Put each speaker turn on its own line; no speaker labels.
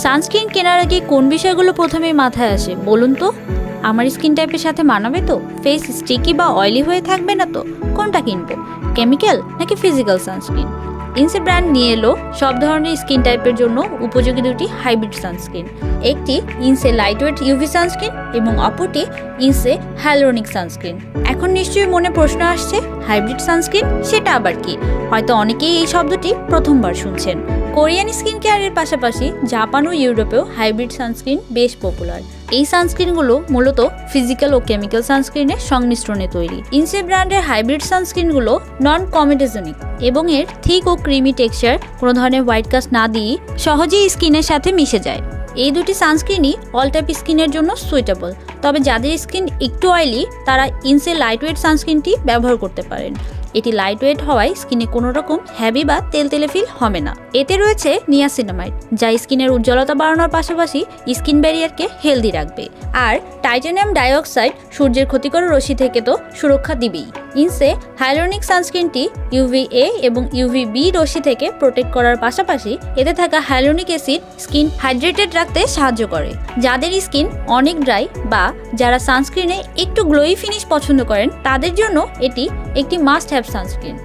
Sunscreen কেনার আগে কোন বিষয়গুলো প্রথমে মাথায় আসে বলুন তো? আমার স্কিন টাইপের সাথে মানাবে তো? ফেস স্টিকি বা অয়েলি হয়ে থাকবে না তো? কোনটা কিনবো, কেমিক্যাল নাকি ফিজিক্যাল সানস্ক্রিন? ইনসে ব্র্যান্ড নিয়ে এলো সব ধরনের স্কিন টাইপের জন্য উপযোগী দুটি হাইব্রিড সানস্ক্রিন। একটি ইনসে লাইটওয়েট ইউভি সানস্ক্রিন এবং অপরটি ইনসে হাইলোরনিক সানস্ক্রিন। এখন নিশ্চয়ই মনে প্রশ্ন আসছে, হাইব্রিড সানস্ক্রিন সেটা আবার কি? হয়তো অনেকেই এই শব্দটি প্রথমবার শুনছেন। কোরিয়ান স্কিন কেয়ারের পাশাপাশি জাপান ও ইউরোপেও হাইব্রিড সানস্ক্রিন বেশ পপুলার। এই সানস্ক্রিনগুলো মূলত ফিজিক্যাল ও কেমিক্যাল সানস্ক্রিনের সংমিশ্রণে তৈরি। ইনসে ব্র্যান্ডের হাইব্রিড সানস্ক্রিনগুলো নন কমেডোজেনিক এবং এর থিক ও ক্রিমি টেক্সচার কোনো ধরনের হোয়াইট কাস্ট না দিয়ে সহজেই স্কিনের সাথে মিশে যায়। এই দুটি সানস্ক্রিনই অল টাইপ স্কিনের জন্য সুইটেবল, তবে যাদের স্কিন একটু অয়েলি তারা ইনসে লাইটওয়েট সানস্ক্রিনটি ব্যবহার করতে পারেন। এটি লাইটওয়েট হওয়ায় স্কিনে কোনো রকম হ্যাভি বা তেলতেলে ফিল হবে না। এতে রয়েছে নিয়াসিনামাইড, যা স্কিনের উজ্জ্বলতা বাড়ানোর পাশাপাশি স্কিন ব্যারিয়ারকে হেলদি রাখবে। আর টাইটানিয়াম ডাইঅক্সাইড সূর্যের ক্ষতিকর রশ্মি থেকে তো সুরক্ষা দিবেই। ইনসে হাইলোরনিক সানস্ক্রিনটি UVA এবং UVB রশ্মি থেকে প্রোটেক্ট করার পাশাপাশি এতে থাকা হাইলোরনিক অ্যাসিড স্কিন হাইড্রেটেড রাখতে সাহায্য করে। যাদের স্কিন অনেক ড্রাই বা যারা সানস্ক্রিনে একটু গ্লোই ফিনিশ পছন্দ করেন তাদের জন্য এটি একটি মাস্ট হ্যাভ সানস্ক্রিন।